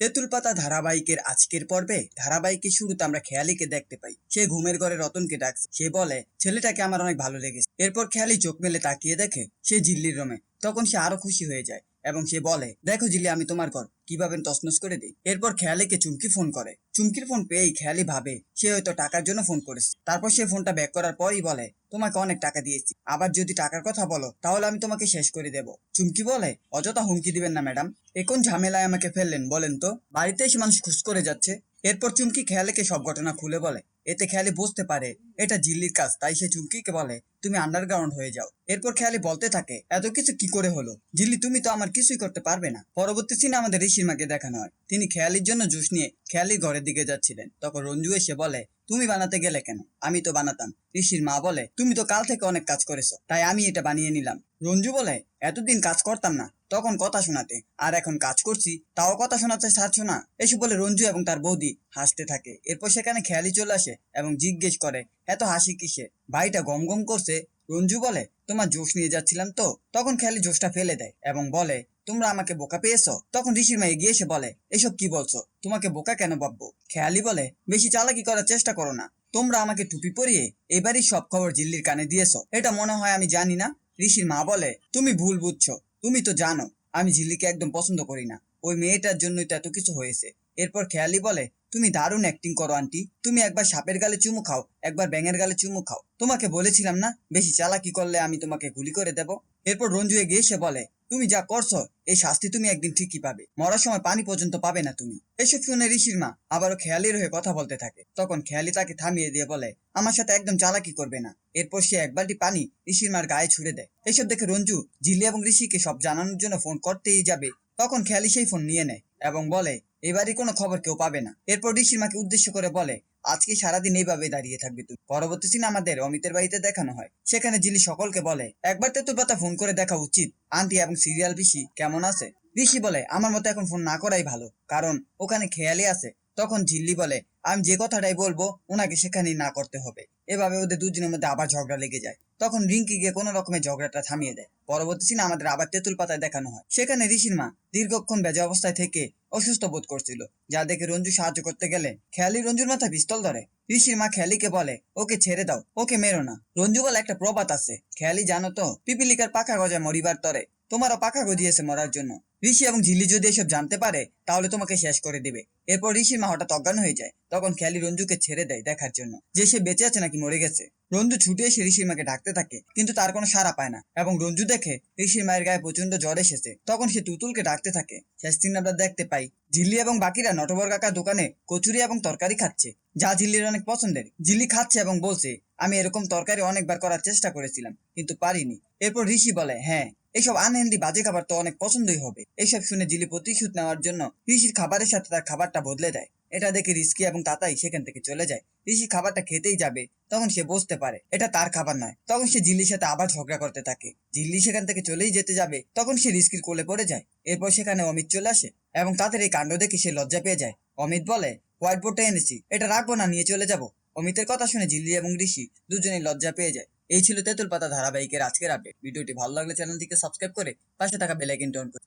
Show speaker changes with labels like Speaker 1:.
Speaker 1: তেঁতুল পাতা ধারাবাহিকের আজকের পর্বে ধারাবাহিকের শুরুতে আমরা খেয়ালিকে দেখতে পাই। সে ঘুমের ঘরে রতনকে ডাকছে। সে বলে, ছেলেটাকে আমার অনেক ভালো লেগেছে। এরপর খেয়ালি চোখ মেলে তাকিয়ে দেখে সে ঝিল্লির রুমে। তখন সে আরো খুশি হয়ে যায় এবং সে বলে, দেখো ঝিল্লি, আমি তোমার ঘর কিভাবে তছনছ করে দিই। এরপর খেয়ালিকে চুমকি ফোন করে। চুমকির ফোন পেয়েই খেয়ালি ভাবে সে হয়তো টাকার জন্য ফোন করেছে। তারপর সে ফোনটা ব্যাক করার পরই বলে, তোমাকে অনেক টাকা দিয়েছি, আবার যদি টাকার কথা বলো তাহলে আমি তোমাকে শেষ করে দেব। চুমকি বলে, অযথা হুমকি দিবেন না ম্যাডাম, এখন ঝামেলায় আমাকে ফেললেন বলেন তো? বাড়িতে এসে মানুষ খুশ করে যাচ্ছে। এরপর চুমকি খেয়ালিকে সব ঘটনা খুলে বলে। এতে খেয়ালি বুঝতে পারে এটা ঝিল্লির কাজ, তাই সে চুমকিকে বলে, তুমি আন্ডারগ্রাউন্ড হয়ে যাও। এরপর খেয়ালি বলতে থাকে, এত কিছু কি করে হলো ঝিল্লি, তুমি তো আমার কিছুই করতে পারবে না। পরবর্তী সিনে আমাদের ঋষির মাকে দেখানো হয়। তিনি খেয়ালির জন্য জুস নিয়ে খেয়ালির ঘরের দিকে যাচ্ছিলেন। তখন রঞ্জু এসে বলে, তুমি বানাতে গেলে কেন? আমি তো বানাতাম। ঋষির মা বলে, তুমি তো কাল থেকে অনেক কাজ করেছো, তাই আমি এটা বানিয়ে নিলাম। রঞ্জু বলে, এতদিন কাজ করতাম না তখন কথা শোনাতে, আর এখন কাজ করছি তাও কথা শোনাতে ছাড়ছো না। এসব বলে রঞ্জু এবং তার বৌদি হাসতে থাকে। এরপর সেখানে খেয়ালি চলে আসে এবং জিজ্ঞেস করে, এত হাসি কিসে? ভাইটা গম গম করছে। রঞ্জু বলে, তোমার জোশ নিয়ে যাচ্ছিলাম তো। তখন খেয়ালি জোশটা ফেলে দেয় এবং বলে, তোমরা আমাকে বোকা পেয়েছো? তখন ঋষির মা এগিয়ে এসে বলে, এসব কি বলছো? তোমাকে বোকা কেন ভাববো? খেয়ালি বলে, বেশি চালাকি করার চেষ্টা করো না। তোমরা আমাকে টুপি পরিয়ে এবারই সব খবর ঝিল্লির কানে দিয়েছো, এটা মনে হয় আমি জানি না। ঋষির মা বলে, তুমি ভুল বুঝছো। তুমি তো জানো আমি ঝিল্লিকে একদম পছন্দ করি না। ওই মেয়েটার জন্যই তো এত কিছু হয়েছে। এরপর খেয়ালি বলে, তুমি দারুণ অ্যাক্টিং করো আন্টি। তুমি একবার সাপের গালে চুমু খাও, একবার ব্যাঙের গালে চুমু খাও। তোমাকে বলেছিলাম না বেশি চালাকি করলে আমি তোমাকে গুলি করে দেব। এরপর রঞ্জু এগিয়ে এসে বলে, তুমি যা করছো এই শাস্তি তুমি একদিন ঠিকই পাবে। মরার সময় পানি পর্যন্ত পাবে না তুমি। এসব শুনে ঋষির মা আবারও খেয়ালির হয়ে কথা বলতে থাকে। তখন খেয়ালি তাকে থামিয়ে দিয়ে বলে, আমার সাথে একদম চালাকি করবে না। এরপর সে এক বালতি পানি ঋষির মার গায়ে ছুড়ে দেয়। এসব দেখে রঞ্জু ঝিল্লি এবং ঋষিকে সব জানানোর জন্য ফোন করতেই যাবে। তখন খেয়ালি সেই ফোন নিয়ে নেয় এবং বলে, এবারই কোনো খবর কেউ পাবে না। এরপর ঋষির মাকে উদ্দেশ্য করে বলে, আজকে সারাদিন এইভাবে দাঁড়িয়ে থাকবে তুমি। পরবর্তী সিনে আমাদের অমিতের বাড়িতে দেখানো হয়। সেখানে ঝিল্লি সকলকে বলে, একবার তেঁতুল পাতা ফোন করে দেখা উচিত আন্টি এবং সিরিয়াল পিসি কেমন আছে। ঋষি বলে, আমার মতো এখন ফোন না করাই ভালো, কারণ ওখানে খেয়ালি আছে। তখন ঝিল্লি বলে, আমি যে কথাটাই বলবো ওনাকে সেখানেই না করতে হবে। এভাবে ওদের দুজনের মধ্যে আবার ঝগড়া লেগে যায়। তখন রিঙ্কি গিয়ে কোনো রকমের ঝগড়াটা থামিয়ে দেয়। পরবর্তী সিনে আমাদের আবার তেঁতুল পাতায় দেখানো হয়। সেখানে ঋষির মা দীর্ঘক্ষণ বেজে অবস্থায় থেকে অসুস্থ বোধ করছিল, যা দেখে রঞ্জু সাহায্য করতে গেলে খেয়ালি রঞ্জুর মাথায় পিস্তল ধরে। ঋষির মা খেয়ালিকে বলে, ওকে ছেড়ে দাও, ওকে মেরো না। রঞ্জু বলে, একটা প্রবাদ আছে, খেয়ালি জানো তো, পিপিলিকার পাখা গজায় মরিবার তরে, তোমারও পাখা গজিয়েছে মরার জন্য। ঋষি এবং ঝিল্লি যদি এসব জানতে পারে তাহলে তোমাকে শেষ করে দেবে। এরপর ঋষির মা হঠাৎ অজ্ঞান হয়ে যায়। তখন খেয়ালি রঞ্জুকে ছেড়ে দেয় দেখার জন্য যে সে বেঁচে আছে নাকি মরে গেছে। রঞ্জু ছুটে এসে ঋষির মাকে ডাকতে থাকে, কিন্তু তার কোনো সাড়া পায় না এবং রঞ্জু দেখে ঋষির মায়ের গায়ে প্রচন্ড জ্বর এসেছে। তখন সে তুতুলকে ডাকতে থাকে। শেষ দিন আমরা দেখতে পাই ঝিল্লি এবং বাকিরা নটবর কাকার দোকানে কচুরি এবং তরকারি খাচ্ছে, যা ঝিল্লির অনেক পছন্দের। ঝিল্লি খাচ্ছে এবং বলছে, আমি এরকম তরকারি অনেকবার করার চেষ্টা করেছিলাম কিন্তু পারিনি। এরপর ঋষি বলে, হ্যাঁ, এইসব আনহেলদি বাজে খাবার তো অনেক পছন্দই হবে। এইসব শুনে ঝিল্লি প্রতিশোধ নেওয়ার জন্য ঋষির খাবারের সাথে তার খাবারটা বদলে দেয়। এটা দেখে রিস্কি এবং তাতাই সেখান থেকে চলে যায়। ঋষি খাবারটা খেতেই যাবে, তখন সে বুঝতে পারে এটা তার খাবার নয়। তখন সে ঝিল্লির সাথে আবার ঝগড়া করতে থাকে। ঝিল্লি সেখান থেকে চলেই যেতে যাবে, তখন সে রিস্কির কোলে পড়ে যায়। এরপর সেখানে অমিত চলে আসে এবং তাদের এই কাণ্ড দেখে সে লজ্জা পেয়ে যায়। অমিত বলে, হোয়াইট বোর্ডটা এনেছি, এটা রাখবো না, নিয়ে চলে যাব। অমিতের কথা শুনে ঝিল্লি এবং ঋষি দুজনেই লজ্জা পেয়ে যায়। এই ছিল তেঁতুল পাতা ধারাবাহিকের আজকের আপডেট। ভিডিওটি ভালো লাগলে চ্যানেলটিকে সাবস্ক্রাইব করে পাশে থাকা বেল আইকনটি অন করুন।